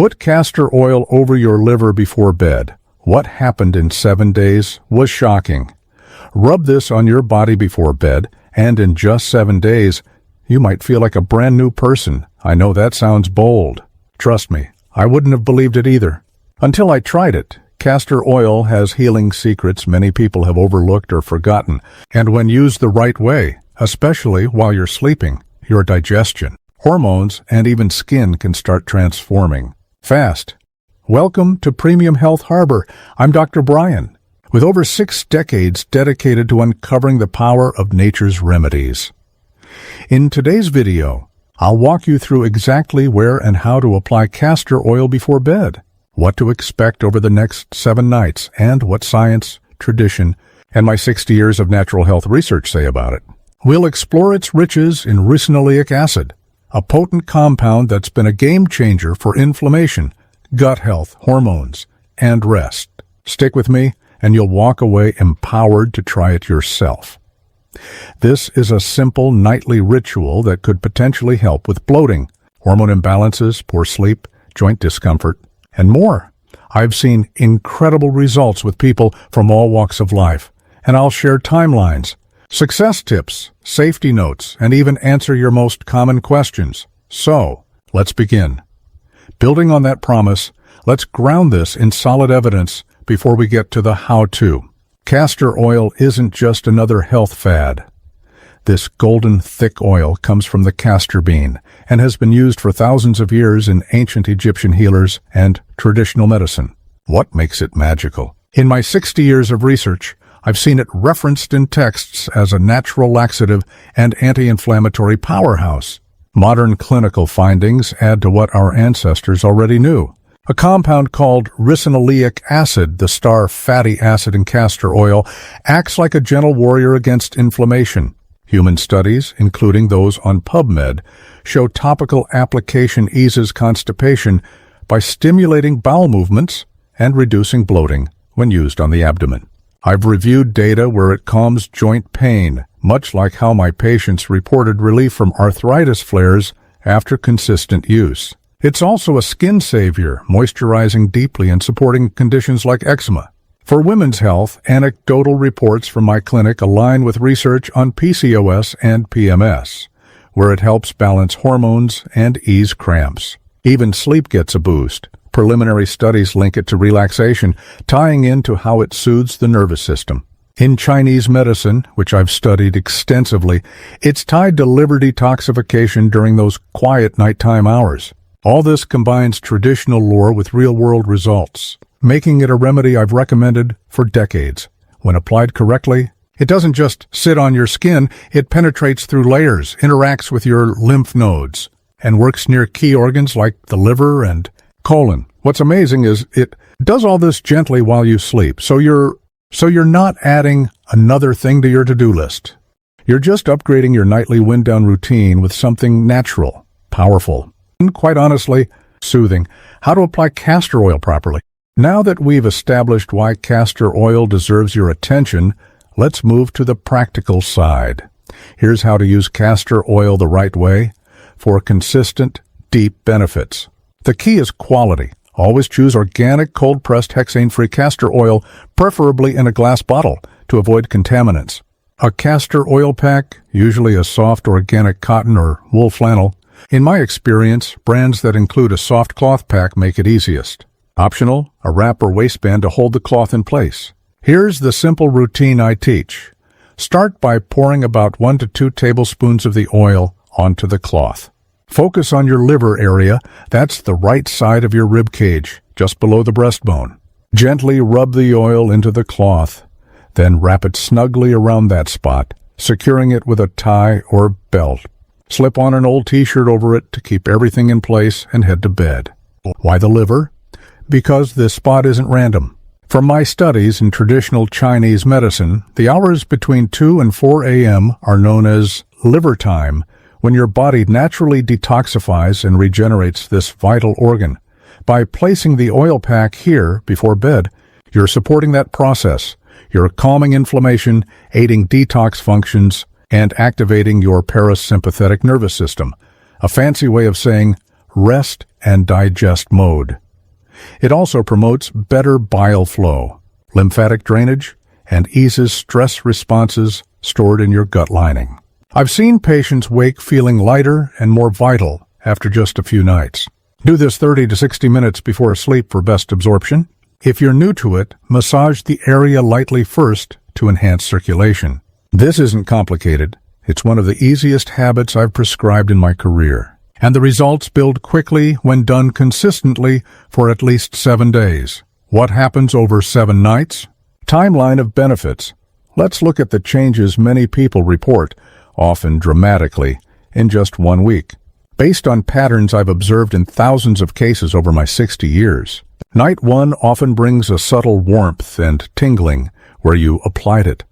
Put castor oil over your liver before bed. What happened in 7 days was shocking. Rub this on your body before bed, and in just 7 days, you might feel like a brand new person. I know that sounds bold. Trust me, I wouldn't have believed it either. Until I tried it. Castor oil has healing secrets many people have overlooked or forgotten, and when used the right way, especially while you're sleeping, your digestion, hormones, and even skin can start transforming fast. Welcome to Premium Health Harbor. I'm Dr. Brian, with over 6 decades dedicated to uncovering the power of nature's remedies. In today's video, I'll walk you through exactly where and how to apply castor oil before bed, what to expect over the next 7 nights, and what science, tradition, and my 60 years of natural health research say about it. We'll explore its riches in ricinoleic acid, a potent compound that's been a game changer for inflammation, gut health, hormones, and rest. Stick with me, and you'll walk away empowered to try it yourself. This is a simple nightly ritual that could potentially help with bloating, hormone imbalances, poor sleep, joint discomfort, and more. I've seen incredible results with people from all walks of life, and I'll share timelines, success tips, safety notes, and even answer your most common questions. So, let's begin. Building on that promise, let's ground this in solid evidence before we get to the how-to. Castor oil isn't just another health fad. This golden, thick oil comes from the castor bean and has been used for thousands of years in ancient Egyptian healers and traditional medicine. What makes it magical? In my 60 years of research, I've seen it referenced in texts as a natural laxative and anti-inflammatory powerhouse. Modern clinical findings add to what our ancestors already knew. A compound called ricinoleic acid, the star fatty acid in castor oil, acts like a gentle warrior against inflammation. Human studies, including those on PubMed, show topical application eases constipation by stimulating bowel movements and reducing bloating when used on the abdomen. I've reviewed data where it calms joint pain, much like how my patients reported relief from arthritis flares after consistent use. It's also a skin savior, moisturizing deeply and supporting conditions like eczema. For women's health, anecdotal reports from my clinic align with research on PCOS and PMS, where it helps balance hormones and ease cramps. Even sleep gets a boost. Preliminary studies link it to relaxation, tying into how it soothes the nervous system. In Chinese medicine, which I've studied extensively, it's tied to liver detoxification during those quiet nighttime hours. All this combines traditional lore with real-world results, making it a remedy I've recommended for decades. When applied correctly, it doesn't just sit on your skin, it penetrates through layers, interacts with your lymph nodes, and works near key organs like the liver and colon. What's amazing is it does all this gently while you sleep, so you're not adding another thing to your to-do list. You're just upgrading your nightly wind-down routine with something natural, powerful, and quite honestly, soothing. How to apply castor oil properly. Now that we've established why castor oil deserves your attention, let's move to the practical side. Here's how to use castor oil the right way for consistent, deep benefits. The key is quality. Always choose organic, cold-pressed, hexane-free castor oil, preferably in a glass bottle, to avoid contaminants. A castor oil pack, usually a soft organic cotton or wool flannel. In my experience, brands that include a soft cloth pack make it easiest. Optional, a wrap or waistband to hold the cloth in place. Here's the simple routine I teach. Start by pouring about 1 to 2 tablespoons of the oil onto the cloth. Focus on your liver area. That's the right side of your rib cage, just below the breastbone. Gently rub the oil into the cloth, then wrap it snugly around that spot, securing it with a tie or belt. Slip on an old t-shirt over it to keep everything in place and head to bed. Why the liver? Because this spot isn't random. From my studies in traditional Chinese medicine, the hours between 2 and 4 a.m. are known as liver time, when your body naturally detoxifies and regenerates this vital organ. By placing the oil pack here before bed, you're supporting that process. You're calming inflammation, aiding detox functions, and activating your parasympathetic nervous system. A fancy way of saying rest and digest mode. It also promotes better bile flow, lymphatic drainage, and eases stress responses stored in your gut lining. I've seen patients wake feeling lighter and more vital after just a few nights. Do this 30 to 60 minutes before sleep for best absorption. If you're new to it, massage the area lightly first to enhance circulation. This isn't complicated. It's one of the easiest habits I've prescribed in my career. And the results build quickly when done consistently for at least 7 days. What happens over 7 nights? Timeline of benefits. Let's look at the changes many people report, often dramatically, in just 1 week. Based on patterns I've observed in thousands of cases over my 60 years. Night 1 often brings a subtle warmth and tingling where you applied it,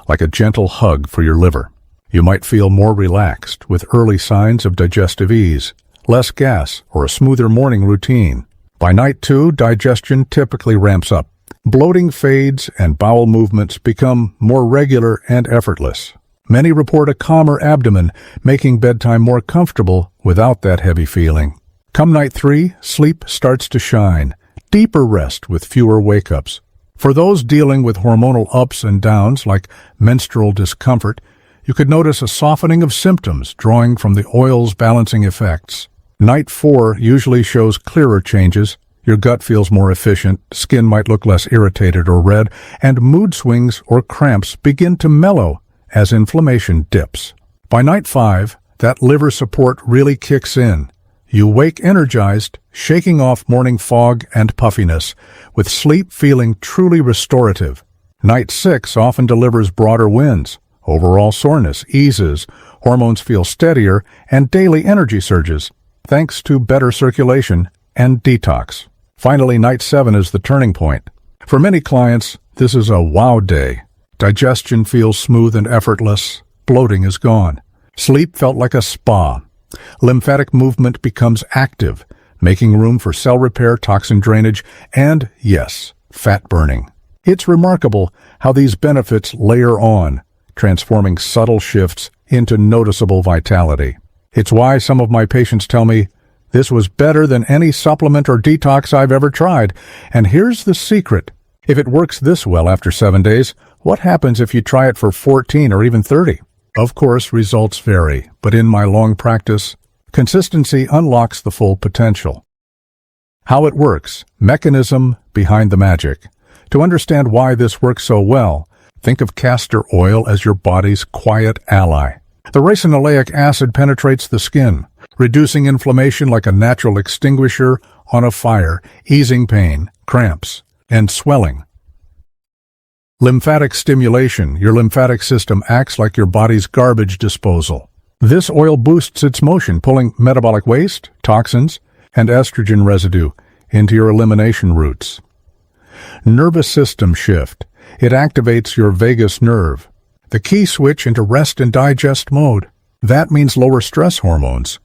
like a gentle hug for your liver. You might feel more relaxed with early signs of digestive ease, less gas, or a smoother morning routine. By night 2, digestion typically ramps up. Bloating fades and bowel movements become more regular and effortless. Many report a calmer abdomen, making bedtime more comfortable without that heavy feeling. Come night 3, sleep starts to shine. Deeper rest with fewer wake-ups. For those dealing with hormonal ups and downs like menstrual discomfort, you could notice a softening of symptoms drawing from the oil's balancing effects. Night 4 usually shows clearer changes. Your gut feels more efficient, skin might look less irritated or red, and mood swings or cramps begin to mellow as inflammation dips. By night 5, that liver support really kicks in. You wake energized, shaking off morning fog and puffiness, with sleep feeling truly restorative. Night 6 often delivers broader wins. Overall soreness eases, hormones feel steadier, and daily energy surges, thanks to better circulation and detox. Finally, night 7 is the turning point. For many clients, this is a wow day. Digestion feels smooth and effortless. Bloating is gone. Sleep felt like a spa. Lymphatic movement becomes active, making room for cell repair, toxin drainage, and, yes, fat burning. It's remarkable how these benefits layer on, transforming subtle shifts into noticeable vitality. It's why some of my patients tell me, this was better than any supplement or detox I've ever tried. And here's the secret. If it works this well after 7 days, what happens if you try it for 14 or even 30? Of course, results vary, but in my long practice, consistency unlocks the full potential. How it works, mechanism behind the magic. To understand why this works so well, think of castor oil as your body's quiet ally. The ricinoleic acid penetrates the skin, reducing inflammation like a natural extinguisher on a fire, easing pain, cramps, and swelling. Lymphatic stimulation. Your lymphatic system acts like your body's garbage disposal. This oil boosts its motion, pulling metabolic waste, toxins, and estrogen residue into your elimination routes. Nervous system shift. It activates your vagus nerve, the key switch into rest and digest mode. That means lower stress hormones,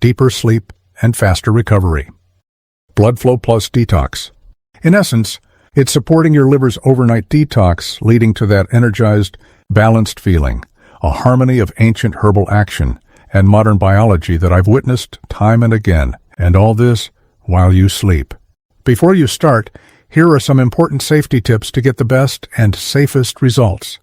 deeper sleep, and faster recovery. Blood flow plus detox. In essence, it's supporting your liver's overnight detox, leading to that energized, balanced feeling, a harmony of ancient herbal action and modern biology that I've witnessed time and again, and all this while you sleep. Before you start, here are some important safety tips to get the best and safest results.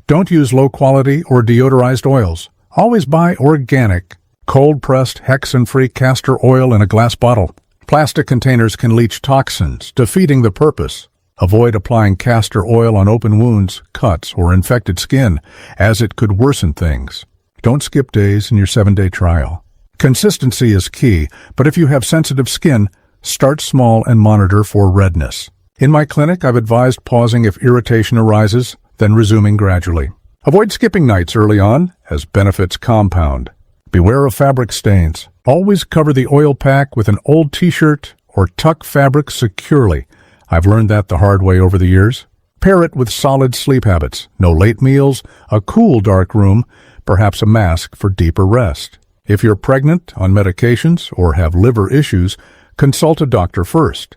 Don't use low-quality or deodorized oils. Always buy organic, cold-pressed, hexane-free castor oil in a glass bottle. Plastic containers can leach toxins, defeating the purpose. Avoid applying castor oil on open wounds, cuts, or infected skin, as it could worsen things. Don't skip days in your 7-day trial. Consistency is key, but if you have sensitive skin, start small and monitor for redness. In my clinic, I've advised pausing if irritation arises, then resuming gradually. Avoid skipping nights early on, as benefits compound. Beware of fabric stains. Always cover the oil pack with an old t-shirt or tuck fabric securely. I've learned that the hard way over the years. Pair it with solid sleep habits. No late meals, a cool dark room, perhaps a mask for deeper rest. If you're pregnant, on medications, or have liver issues, consult a doctor first.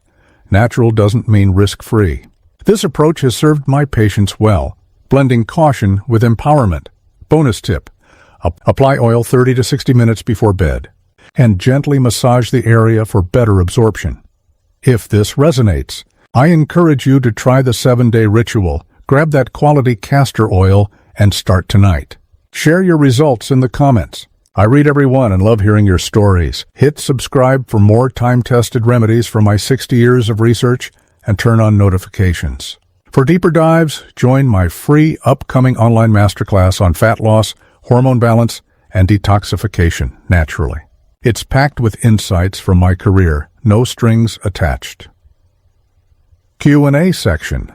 Natural doesn't mean risk-free. This approach has served my patients well, blending caution with empowerment. Bonus tip: apply oil 30 to 60 minutes before bed. and gently massage the area for better absorption. If this resonates, I encourage you to try the 7-day ritual. Grab that quality castor oil and start tonight. Share your results in the comments. I read every one and love hearing your stories. Hit subscribe for more time-tested remedies from my 60 years of research and turn on notifications. For deeper dives, join my free upcoming online masterclass on fat loss, hormone balance, and detoxification naturally. It's packed with insights from my career, no strings attached. Q&A section.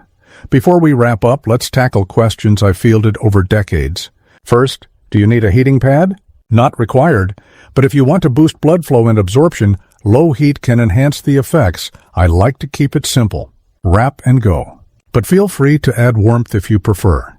Before we wrap up, let's tackle questions I fielded over decades. First, do you need a heating pad? Not required, but if you want to boost blood flow and absorption, low heat can enhance the effects. I like to keep it simple. Wrap and go. But feel free to add warmth if you prefer.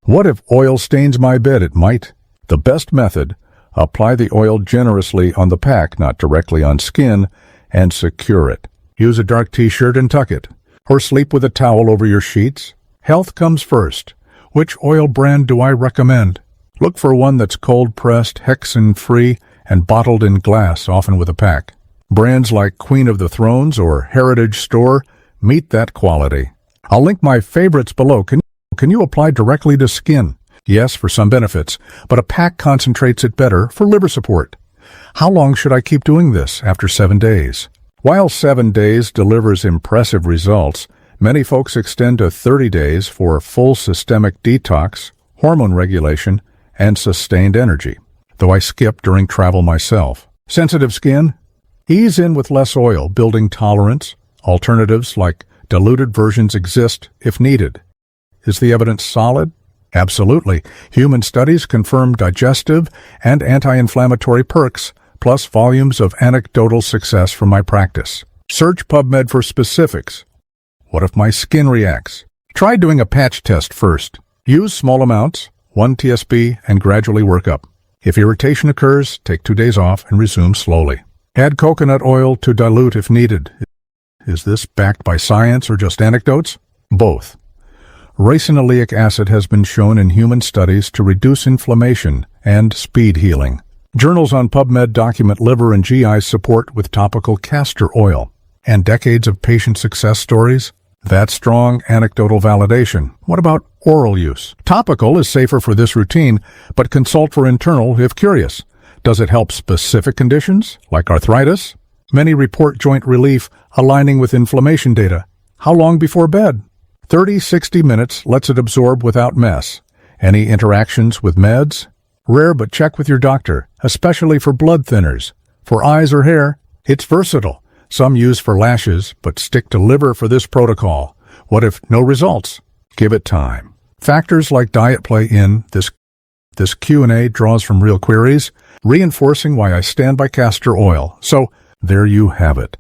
What if oil stains my bed? It might. The best method: apply the oil generously on the pack, not directly on skin, and secure it. Use a dark t-shirt and tuck it, or sleep with a towel over your sheets. Health comes first. Which oil brand do I recommend? Look for one that's cold-pressed, hexane-free, and bottled in glass, often with a pack. Brands like Queen of the Thrones or Heritage Store meet that quality. I'll link my favorites below. Can you apply directly to skin? Yes, for some benefits, but a pack concentrates it better for liver support. How long should I keep doing this after 7 days? While 7 days delivers impressive results, many folks extend to 30 days for full systemic detox, hormone regulation, and sustained energy, though I skip during travel myself. Sensitive skin? Ease in with less oil, building tolerance. Alternatives like diluted versions exist if needed. Is the evidence solid? Absolutely. Human studies confirm digestive and anti-inflammatory perks, plus volumes of anecdotal success from my practice. Search PubMed for specifics. What if my skin reacts? Try doing a patch test first. Use small amounts, 1 TSP, and gradually work up. If irritation occurs, take 2 days off and resume slowly. Add coconut oil to dilute if needed. Is this backed by science or just anecdotes? Both. Ricinoleic acid has been shown in human studies to reduce inflammation and speed healing. Journals on PubMed document liver and GI support with topical castor oil. And decades of patient success stories? That's strong anecdotal validation. What about oral use? Topical is safer for this routine, but consult for internal if curious. Does it help specific conditions, like arthritis? Many report joint relief aligning with inflammation data. How long before bed? 30-60 minutes lets it absorb without mess. Any interactions with meds? Rare, but check with your doctor, especially for blood thinners. For eyes or hair, it's versatile. Some use for lashes, but stick to liver for this protocol. What if no results? Give it time. Factors like diet play in. This Q&A draws from real queries, reinforcing why I stand by castor oil. So, there you have it.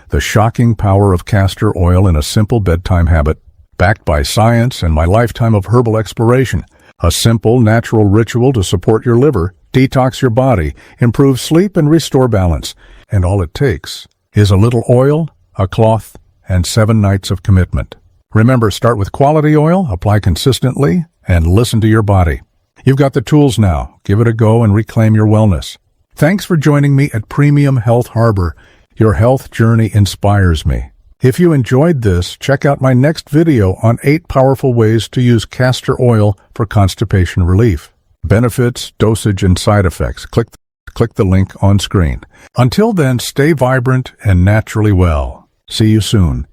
The shocking power of castor oil in a simple bedtime habit, backed by science and my lifetime of herbal exploration. A simple, natural ritual to support your liver, detox your body, improve sleep, and restore balance. And all it takes is a little oil, a cloth, and 7 nights of commitment. Remember, start with quality oil, apply consistently, and listen to your body. You've got the tools now. Give it a go and reclaim your wellness. Thanks for joining me at Premium Health Harbor. Your health journey inspires me. If you enjoyed this, check out my next video on 8 powerful ways to use castor oil for constipation relief. Benefits, dosage, and side effects. Click the link on screen. Until then, stay vibrant and naturally well. See you soon.